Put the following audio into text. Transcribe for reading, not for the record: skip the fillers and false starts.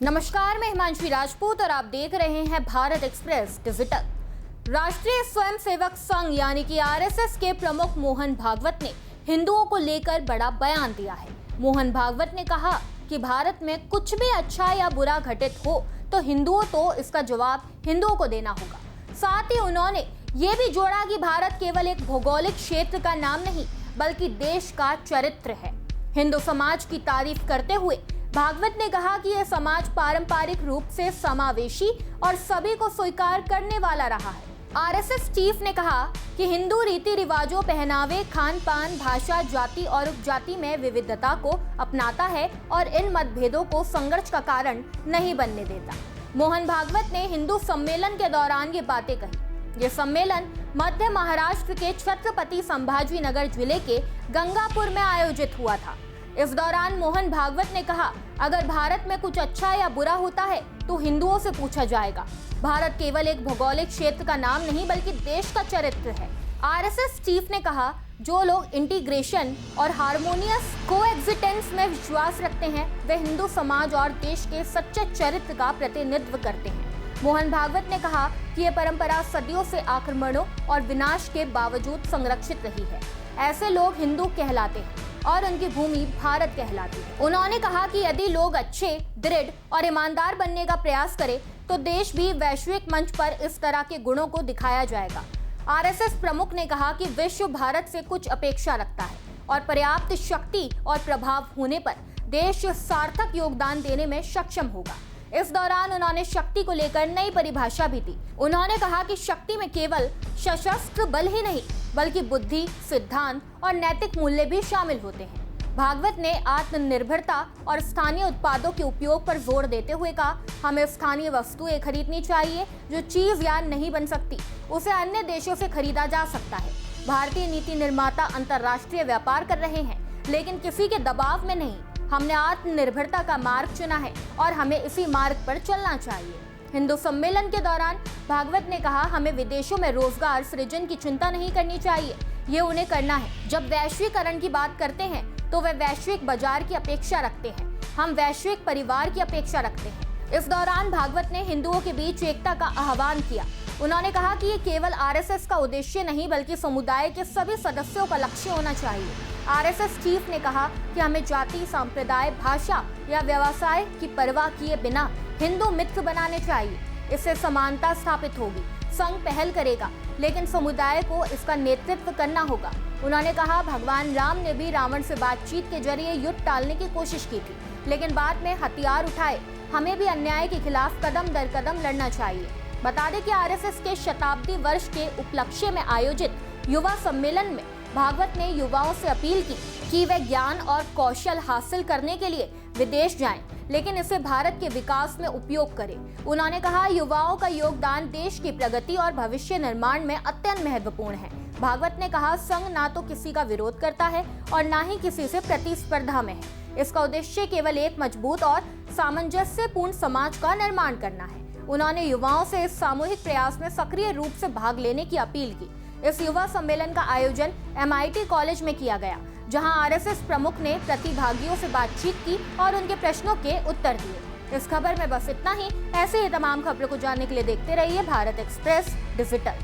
नमस्कार, मैं हिमांशु राजपूत और आप देख रहे हैं भारत एक्सप्रेस डिजिटल। राष्ट्रीय स्वयंसेवक संघ यानी कि आरएसएस के प्रमुख मोहन भागवत ने हिंदुओं को लेकर बड़ा बयान दिया है। मोहन भागवत ने कहा कि भारत में कुछ भी अच्छा या बुरा घटित हो तो हिंदुओं तो इसका जवाब हिंदुओं को देना होगा। साथ ही उन्होंने ये भी जोड़ा कि भारत केवल एक भौगोलिक क्षेत्र का नाम नहीं बल्कि देश का चरित्र है। हिंदू समाज की तारीफ करते हुए भागवत ने कहा कि यह समाज पारंपरिक रूप से समावेशी और सभी को स्वीकार करने वाला रहा है। आरएसएस चीफ ने कहा कि हिंदू रीति रिवाजों, पहनावे, खान पान, भाषा, जाति और उपजाति में विविधता को अपनाता है और इन मतभेदों को संघर्ष का कारण नहीं बनने देता। मोहन भागवत ने हिंदू सम्मेलन के दौरान ये बातें कही। ये सम्मेलन मध्य महाराष्ट्र के छत्रपति संभाजी नगर जिले के गंगापुर में आयोजित हुआ था। इस दौरान मोहन भागवत ने कहा, अगर भारत में कुछ अच्छा या बुरा होता है तो हिंदुओं से पूछा जाएगा। भारत केवल एक भौगोलिक क्षेत्र का नाम नहीं बल्कि देश का चरित्र है। आरएसएस चीफ ने कहा, जो लोग इंटीग्रेशन और हार्मोनियस कोएग्जिस्टेंस में विश्वास रखते हैं वे हिंदू समाज और देश के सच्चे चरित्र का प्रतिनिधित्व करते हैं। मोहन भागवत ने कहा कि यह परंपरा सदियों से आक्रमणों और विनाश के बावजूद संरक्षित रही है। ऐसे लोग हिंदू कहलाते हैं और उनकी भूमि भारत कहलाती है। उन्होंने कहा कि यदि लोग अच्छे, दृढ़ और ईमानदार बनने का प्रयास करें तो देश भी वैश्विक मंच पर इस तरह के गुणों को दिखाया जाएगा। आरएसएस प्रमुख ने कहा कि विश्व भारत से कुछ अपेक्षा रखता है और पर्याप्त शक्ति और प्रभाव होने पर देश सार्थक योगदान देने में सक्षम होगा। इस दौरान उन्होंने शक्ति को लेकर नई परिभाषा भी दी। उन्होंने कहा कि शक्ति में केवल सशस्त्र बल ही नहीं बल्कि बुद्धि, सिद्धांत और नैतिक मूल्य भी शामिल होते हैं। भागवत ने आत्मनिर्भरता और स्थानीय उत्पादों के उपयोग पर जोर देते हुए कहा, हमें स्थानीय वस्तुएं खरीदनी चाहिए। जो चीज यार नहीं बन सकती उसे अन्य देशों से खरीदा जा सकता है। भारतीय नीति निर्माता अंतर्राष्ट्रीय व्यापार कर रहे हैं लेकिन किसी के दबाव में नहीं। हमने आत्मनिर्भरता का मार्ग चुना है और हमें इसी मार्ग पर चलना चाहिए। हिंदू सम्मेलन के दौरान भागवत ने कहा, हमें विदेशों में रोजगार सृजन की चिंता नहीं करनी चाहिए, ये उन्हें करना है। जब वैश्वीकरण की बात करते हैं तो वे वैश्विक बाजार की अपेक्षा रखते हैं, हम वैश्विक परिवार की अपेक्षा रखते हैं। इस दौरान भागवत ने हिंदुओं के बीच एकता का आह्वान किया। उन्होंने कहा कि ये केवल आरएसएस का उद्देश्य नहीं बल्कि समुदाय के सभी सदस्यों का लक्ष्य होना चाहिए। आरएसएस चीफ ने कहा कि हमें जाति, संप्रदाय, भाषा या व्यवसाय की परवाह किए बिना हिंदू मित्र बनाने चाहिए। इससे समानता स्थापित होगी। संघ पहल करेगा लेकिन समुदाय को इसका नेतृत्व करना होगा। उन्होंने कहा, भगवान राम ने भी रावण से बातचीत के जरिए युद्ध टालने की कोशिश की थी लेकिन बाद में हथियार उठाए। हमें भी अन्याय के खिलाफ कदम दर कदम लड़ना चाहिए। बता दें कि आरएसएस के शताब्दी वर्ष के उपलक्ष्य में आयोजित युवा सम्मेलन में भागवत ने युवाओं से अपील की कि वे ज्ञान और कौशल हासिल करने के लिए विदेश जाएं, लेकिन इसे भारत के विकास में उपयोग करें। उन्होंने कहा, युवाओं का योगदान देश की प्रगति और भविष्य निर्माण में अत्यंत महत्वपूर्ण है। भागवत ने कहा, संघ ना तो किसी का विरोध करता है और ना ही किसी से प्रतिस्पर्धा में है। इसका उद्देश्य केवल एक मजबूत और सामंजस्यपूर्ण समाज का निर्माण करना है। उन्होंने युवाओं से इस सामूहिक प्रयास में सक्रिय रूप से भाग लेने की अपील की। इस युवा सम्मेलन का आयोजन MIT कॉलेज में किया गया जहां आरएसएस प्रमुख ने प्रतिभागियों से बातचीत की और उनके प्रश्नों के उत्तर दिए। इस खबर में बस इतना ही। ऐसे ही तमाम खबरों को जानने के लिए देखते रहिए भारत एक्सप्रेस डिजिटल।